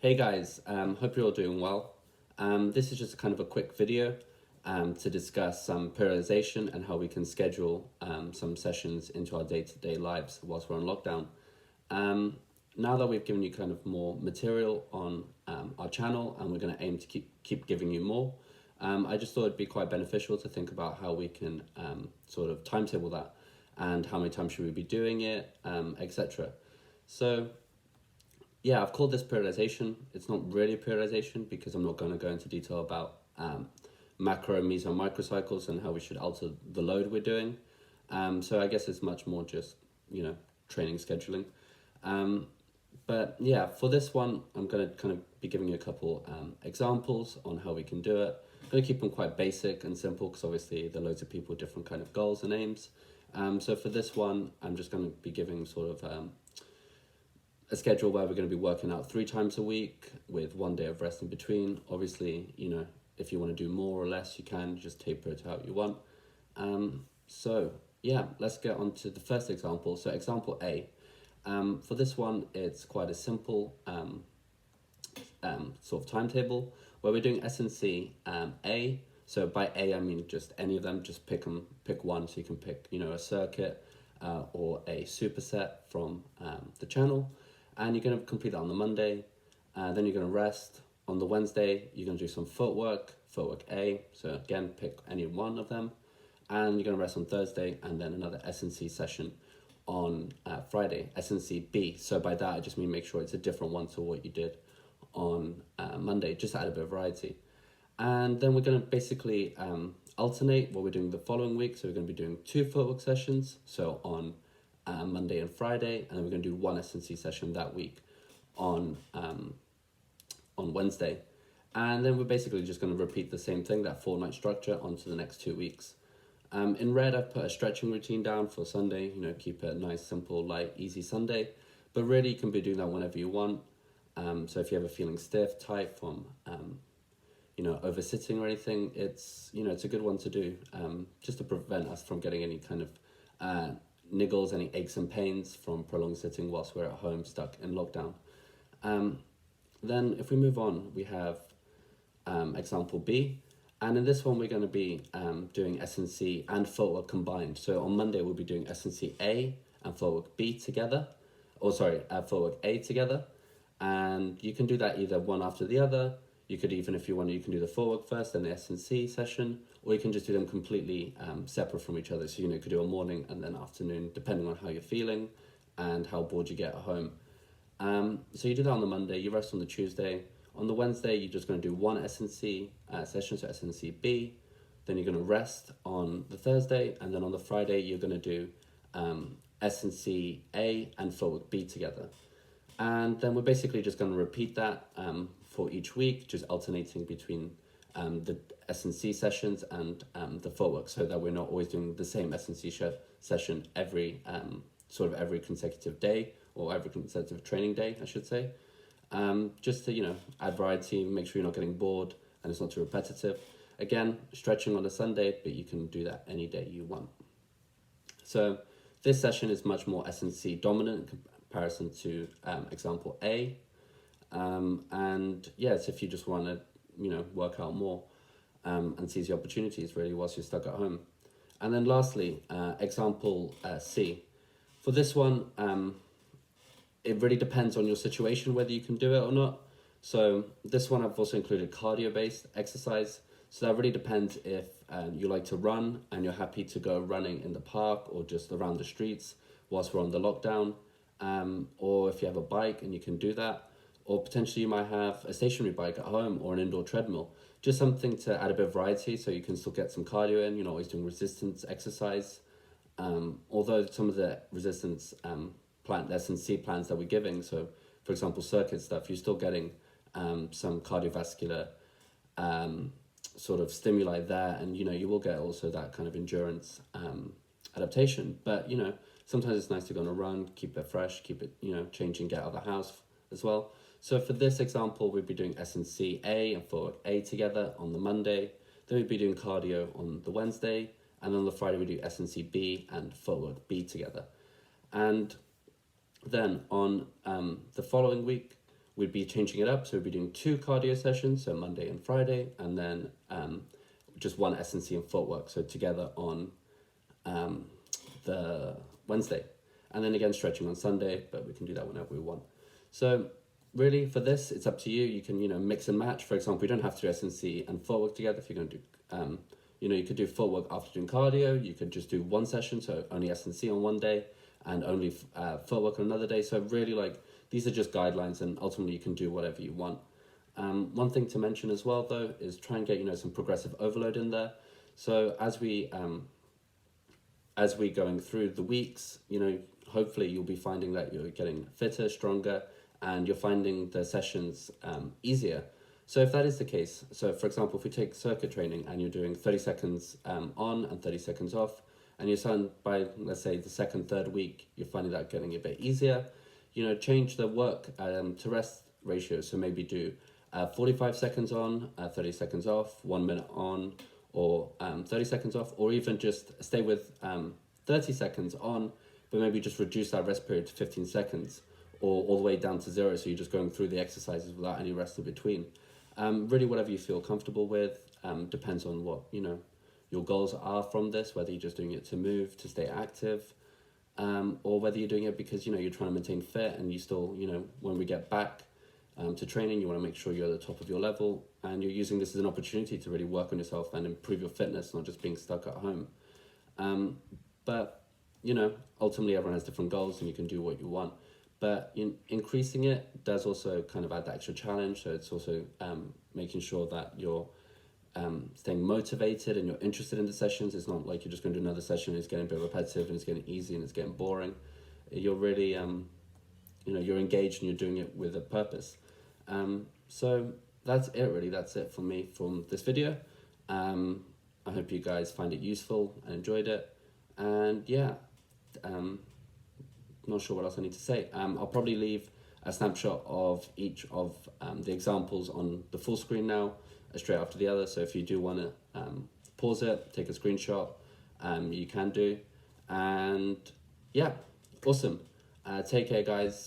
Hey guys, hope you're all doing well. This is just kind of a quick video to discuss some periodization and how we can schedule some sessions into our day-to-day lives whilst we're on lockdown. Now that we've given you kind of more material on our channel and we're going to aim to keep giving you more, I just thought it'd be quite beneficial to think about how we can sort of timetable that and how many times should we be doing it, etc. So yeah, I've called this periodization. It's not really periodization because I'm not going to go into detail about macro, meso, and microcycles and how we should alter the load we're doing. So I guess it's much more just, training scheduling. But yeah, for this one, I'm going to kind of be giving you a couple examples on how we can do it. I'm going to keep them quite basic and simple because obviously there are loads of people with different kind of goals and aims. So for this one, I'm just going to be giving sort of a schedule where we're going to be working out 3 times a week with 1 day of rest in between. Obviously, if you want to do more or less, you can just taper it how you want. So yeah, let's get on to the first example. So example A, for this one, it's quite a simple sort of timetable where we're doing S&C A. So by A, I mean just any of them, just pick one. So you can pick, a circuit or a superset from the channel. And you're going to complete that on the Monday. Then you're going to rest. On the Wednesday, you're going to do some footwork A. So again, pick any one of them. And you're going to rest on Thursday, and then another S&C session on Friday, S&C B. So by that, I just mean make sure it's a different one to what you did on Monday, just to add a bit of variety. And then we're going to basically alternate what we're doing the following week. So we're going to be doing 2 footwork sessions. So on Monday and Friday, and then we're going to do 1 S&C session that week on Wednesday. And then we're basically just going to repeat the same thing, that fortnight structure, onto the next 2 weeks. In red, I've put a stretching routine down for Sunday, keep it nice, simple, light, easy Sunday. But really, you can be doing that whenever you want. So if you're ever feeling stiff, tight from, over sitting or anything, it's a good one to do, just to prevent us from getting any kind of niggles, any aches and pains from prolonged sitting whilst we're at home stuck in lockdown. Then if we move on, we have example B. And in this one, we're going to be doing S&C and footwork combined. So on Monday, we'll be doing S&C A and footwork B together. Footwork A together. And you can do that either one after the other. You could even, if you want, you can do the footwork first, then the S&C session, or you can just do them completely separate from each other. So, you could do a morning and then afternoon, depending on how you're feeling and how bored you get at home. So you do that on the Monday, you rest on the Tuesday. On the Wednesday, you're just going to do 1 S&C session, so S&C B. Then you're going to rest on the Thursday, and then on the Friday, you're going to do S&C A and footwork B together. And then we're basically just going to repeat that for each week, just alternating between the S&C sessions and the footwork, so that we're not always doing the same S&C session every consecutive day, or every consecutive training day, I should say. Just to, add variety, make sure you're not getting bored and it's not too repetitive. Again, stretching on a Sunday, but you can do that any day you want. So this session is much more S&C dominant in comparison to example A. And yes, if you just want to, work out more and seize the opportunities really whilst you're stuck at home. And then lastly, example C. For this one, it really depends on your situation whether you can do it or not. So this one I've also included cardio-based exercise. So that really depends if you like to run and you're happy to go running in the park or just around the streets whilst we're on the lockdown. Or if you have a bike and you can do that. Or potentially you might have a stationary bike at home or an indoor treadmill. Just something to add a bit of variety so you can still get some cardio in. You're not always doing resistance exercise. Although some of the resistance S&C plans that we're giving, so for example circuit stuff, you're still getting some cardiovascular sort of stimuli there, and you will get also that kind of endurance adaptation. But sometimes it's nice to go on a run, keep it fresh, keep it changing, get out of the house as well. So for this example, we'd be doing S&C A and footwork A together on the Monday. Then we'd be doing cardio on the Wednesday, and on the Friday we do S&C B and footwork B together. And then on the following week, we'd be changing it up. So we'd be doing 2 cardio sessions, so Monday and Friday, and then just 1 S&C and footwork, so together on the Wednesday. And then again, stretching on Sunday, but we can do that whenever we want. So really for this, it's up to you. You can, mix and match. For example, you don't have to do S&C and footwork together. If you're going to do, you could do footwork after doing cardio. You could just do 1 session, so only S&C on one day and only footwork on another day. So really, these are just guidelines, and ultimately you can do whatever you want. One thing to mention as well, though, is try and get, some progressive overload in there. So as we going through the weeks, hopefully you'll be finding that you're getting fitter, stronger, and you're finding the sessions easier. So if that is the case, so for example, if we take circuit training and you're doing 30 seconds on and 30 seconds off, and you're starting by, let's say, the 2nd, 3rd week, you're finding that getting a bit easier, change the work to rest ratio. So maybe do 45 seconds on, 30 seconds off, 1 minute on, or 30 seconds off, or even just stay with 30 seconds on, but maybe just reduce that rest period to 15 seconds, or all the way down to 0, so you're just going through the exercises without any rest in between. Really whatever you feel comfortable with, depends on what, your goals are from this, whether you're just doing it to move, to stay active, or whether you're doing it because, you're trying to maintain fit, and you still, when we get back to training, you want to make sure you're at the top of your level, and you're using this as an opportunity to really work on yourself and improve your fitness, not just being stuck at home. But, ultimately everyone has different goals, and you can do what you want. But increasing it does also kind of add that extra challenge. So it's also making sure that you're staying motivated and you're interested in the sessions. It's not like you're just going to do another session and it's getting a bit repetitive and it's getting easy and it's getting boring. You're really, you're engaged and you're doing it with a purpose. So that's it really. That's it from me from this video. I hope you guys find it useful and enjoyed it. And yeah, not sure what else I need to say. I'll probably leave a snapshot of each of the examples on the full screen now, straight after the other. So if you do want to pause it, take a screenshot, you can do. And yeah, awesome. Take care, guys.